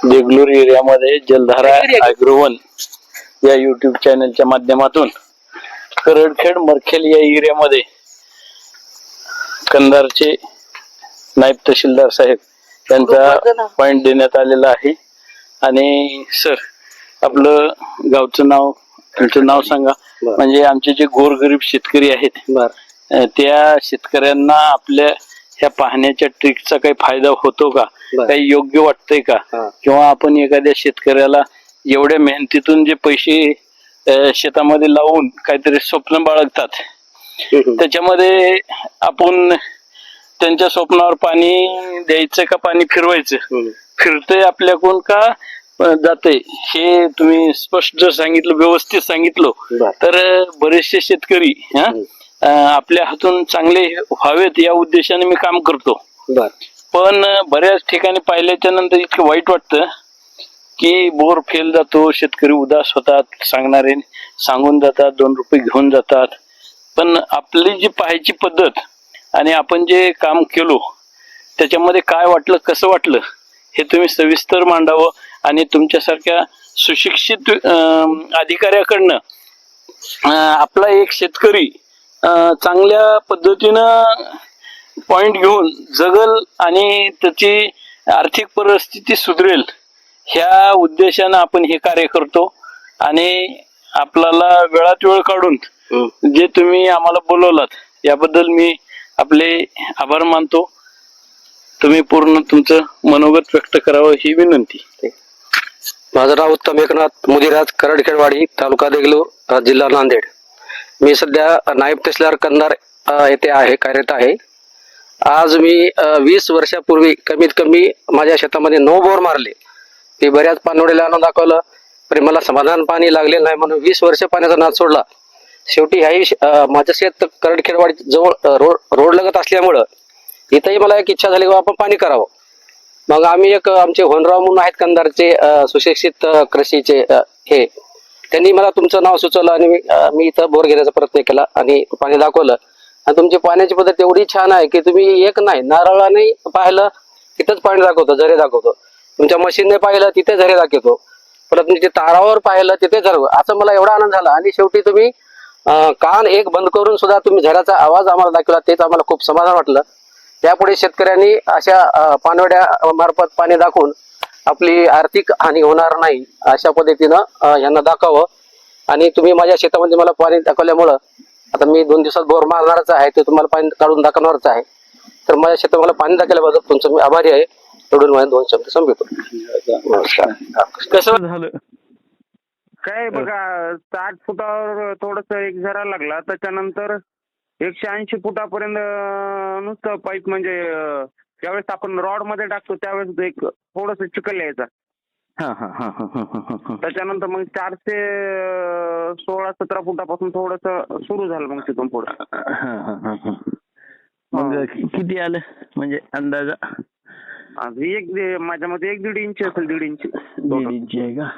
देगलूर एरियामध्ये जलधारा अॅग्रोवन या युट्यूब चॅनलच्या माध्यमातून करडखेड मरखेल या एरियामध्ये कंधारचे नायब तहसीलदार साहेब यांचा पॉइंट देण्यात आलेला आहे. आणि सर, आपलं गावचं नाव, तुमचं नाव सांगा. म्हणजे आमचे जे गोरगरीब शेतकरी आहेत त्या शेतकऱ्यांना आपल्या ह्या पाहण्याच्या ट्रिकचा काही फायदा होतो का, काही योग्य वाटतंय का, किंवा आपण एखाद्या शेतकऱ्याला एवढ्या मेहनतीतून जे पैसे शेतामध्ये लावून काहीतरी स्वप्न बाळगतात त्याच्यामध्ये आपण त्यांच्या स्वप्नावर पाणी द्यायचं का पाणी फिरवायचं, फिरतंय आपल्याकडून का जातंय, हे तुम्ही स्पष्ट जर सांगितलं, व्यवस्थित सांगितलं तर बरेचसे शेतकरी आपल्या हातून चांगले व्हावेत या उद्देशाने मी काम करतो. पण बऱ्याच ठिकाणी पाहिल्याच्या नंतर इतकं वाईट वाटतं की बोर फेल जातो, शेतकरी उदास होतात, सांगणारे सांगून जातात, 2 रुपये घेऊन जातात. पण आपली जी पाहायची पद्धत आणि आपण जे काम केलो त्याच्यामध्ये काय वाटलं, कसं वाटलं, हे तुम्ही सविस्तर मांडावं. आणि तुमच्यासारख्या सुशिक्षित अधिकाऱ्याकडनं आपला एक शेतकरी चांगल्या पद्धतीनं पॉइंट घेऊन जगल आणि त्याची आर्थिक परिस्थिती सुधरेल ह्या उद्देशानं आपण हे कार्य करतो. आणि आपल्याला वेळात वेळ काढून जे तुम्ही आम्हाला बोलवलात याबद्दल मी आपले आभार मानतो. तुम्ही पूर्ण तुमचं मनोगत व्यक्त करावं ही विनंती. माझं नाव उत्तम एकनाथ मुदिराज, करडखेडवाडी, तालुका देगलूर, जिल्हा नांदेड. मी सध्या नायब तहसीलदार कंधार येथे कार्यरत आहे. आज मी 20 वर्षापूर्वी कमीत कमी माझ्या शेतामध्ये 9 बोर मारले. ते बऱ्याच पाणवड्याला आणून दाखवलं, पण मला समाधान पाणी लागले नाही, म्हणून 20 वर्ष पाण्याचा नाद सोडला. शेवटी ह्याही माझं शेत करडखेडवाडी जवळ रोड लगत असल्यामुळं इथंही मला एक इच्छा झाली की आपण पाणी करावं. मग आम्ही आमचे होनराव म्हणून आहेत कंधारचे सुशिक्षित कृषीचे, त्यांनी मला तुमचं नाव सुचवलं आणि मी इथं बोर घेण्याचा प्रयत्न केला आणि पाणी दाखवलं. आणि तुमची पाण्याची पद्धत एवढी छान आहे की तुम्ही एक नाही, नारळाने पाहिलं तिथंच पाणी दाखवतो, झरे दाखवतो. तुमच्या मशीनने पाहिलं तिथे झरे दाखवतो, परत तुमच्या तारावर पाहिलं तिथे झरे. असं मला एवढा आनंद झाला. आणि शेवटी तुम्ही कान एक बंद करून सुद्धा तुम्ही झऱ्याचा आवाज आम्हाला दाखवला, तेच आम्हाला खूप समाधान वाटलं. त्यापुढे शेतकऱ्यांनी अशा पाणवड्या मार्फत पाणी दाखवून आपली आर्थिक हानी होणार नाही अशा पद्धतीनं यांना दाखवावं. आणि तुम्ही माझ्या शेतामध्ये मला पाणी दाखवल्यामुळं आता मी 2 दिवसात बोर मारणारच आहे, ते तुम्हाला पाणी काढून दाखवणारच आहे. तर माझ्या शेतात मला पाणी दाखवल्याबद्दल तुमचं मी आभारी आहे. एवढून माझे 2 शब्द संपवतो. कसं झालं काय बघा, 60 फुटावर थोडस एक झरा लागला, त्याच्यानंतर 180 फुटापर्यंत नुसतं पाईप, म्हणजे ज्यावेळेस आपण रॉड मध्ये टाकतो त्यावेळेस एक थोडस चिखल यायचा. त्याच्यानंतर मग 416-17 फुटापासून थोडस सुरू झालं मग तिथून पुढे. मग किती आलं म्हणजे अंदाजा? माझ्या मध्ये 1-1.5 इंच असेल, 1.5 इंच. 1.5 इंच आहे का?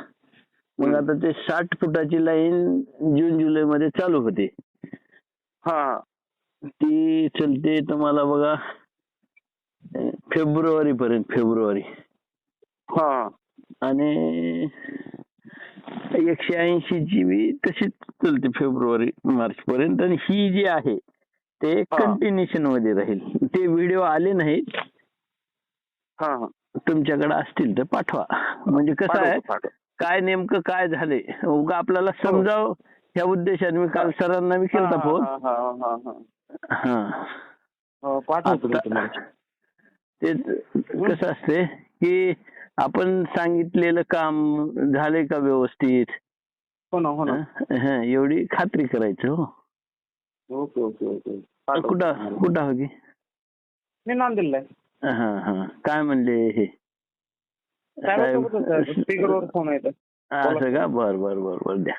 मग आता ते 60 फुटाची लाईन जून जुलै मध्ये चालू होते. ती चलते तुम्हाला बघा फेब्रुवारी पर्यंत. फेब्रुवारी आणि 180 ची बी तशीच चलते फेब्रुवारी मार्च पर्यंत. आणि ही जी आहे ते कंटिन्युएशन मध्ये राहील. ते व्हिडिओ आले नाहीत, तुमच्याकडे असतील तर पाठवा. म्हणजे कसं आहे, काय नेमकं काय झालंय उगा आपल्याला समजावं ह्या उद्देशाने मी काल सरांना मी केलता फोन. ते कसं असते की आपण सांगितलेलं काम झालंय का व्यवस्थित, एवढी खात्री करायचं. हो, ओके ओके ओके. कुठं होती? मी नांदेडला. काय म्हणले हे स्पीकरवर फोन येतो असं का? बर द्या.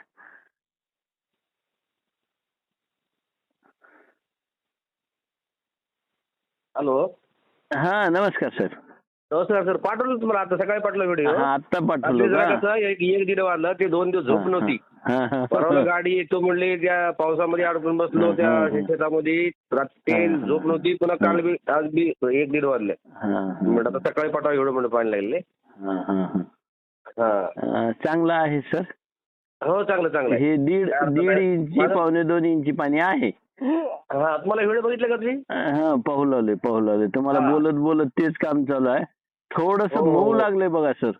हॅलो. नमस्कार सर. नमस्कार सर. पाठवलं तुम्हाला आता सकाळी पाठवलं व्हिडिओ. आता पाठवलं. कसं एक 1-1.5 वाजला, ते 2 दिवस झोप नव्हती. परवा गाडी येतो म्हणले, त्या पावसामध्ये अडकून बसलो त्या शेतामध्ये, रात्री झोप नव्हती. पुन्हा काल बी आज बी 1-1.5 वाजले. म्हणलं आता सकाळी पाठवा एवढं म्हणलं पाणी लागले. चांगला आहे सर. हो चांगलं चांगलं आहे. हे दीड इंची माझं- 1.25 इंची पाणी आहे. हा तुम्हाला व्हिडिओ बघितलं का तुम्ही? हा पाहू तुम्हाला हा. बोलत बोलत तेच काम चालू आहे. थोडस हो, हो, मऊ हो. लागले बघा सर.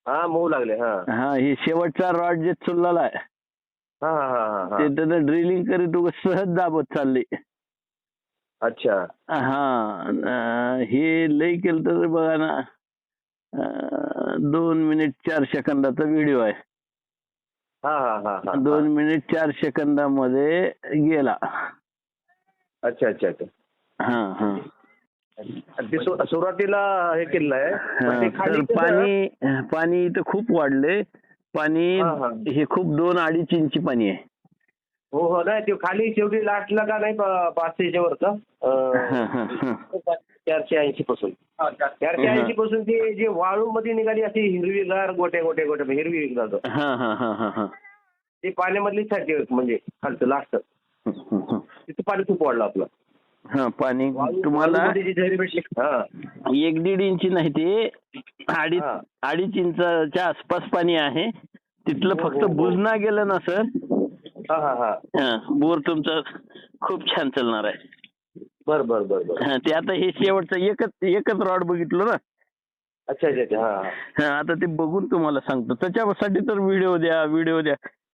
हा मऊ लागले. हा हा हे शेवटचा रॉड जे चुलला आहे हा हा हा हा ते त्यानं ड्रिलिंग करीत उगाच सहज दाबत चालले. अच्छा. हा हे लई केलं तर बघा ना 2 मिनिट 4 सेकंदाचा व्हिडिओ आहे. हा हा हा हा 2 मिनिट 4 सेकंदामध्ये गेला. अच्छा अच्छा अच्छा. हा हा ते सुरुवातीला हे केलेलं आहे पण ते तर खाली कसं- पाणी इथं खूप वाढले. पाणी हा, हा. हे खूप 2-2.5 इंची पाणी आहे. हो हो नाही ते खाली शेवटी लाटला का नाही 500च्या वरचं हा, हा, हा. 480 पासून 480 पासून ते जे वाळू मध्ये निघाली अशी हिरवीगार गोटे गोटे गोटे हिरवी जातं हा हा हा हा हा ते पाण्यामधली साठी म्हणजे खालचं लास्ट तिथं पाणी खूप वाढलं आपलं. हा पाणी तुम्हाला वाळूमध्ये जी झरी भेटली. हा 1-1.5 इंची नाही ते अडीच हा. 2.5 इंचाच्या आसपास पाणी आहे. तिथलं हो, फक्त हो, हो. बुजना गेलं ना सर. हा हा हा बोर तुमचा खूप छान चालणार आहे. बर बर बर बर. हा, ते आता हे शेवटचं एकच रॉड बघितलं ना. अच्छा अच्छा अच्छा. हा हा आता ते बघून तुम्हाला सांगतो. त्याच्यासाठी तर व्हिडिओ द्या.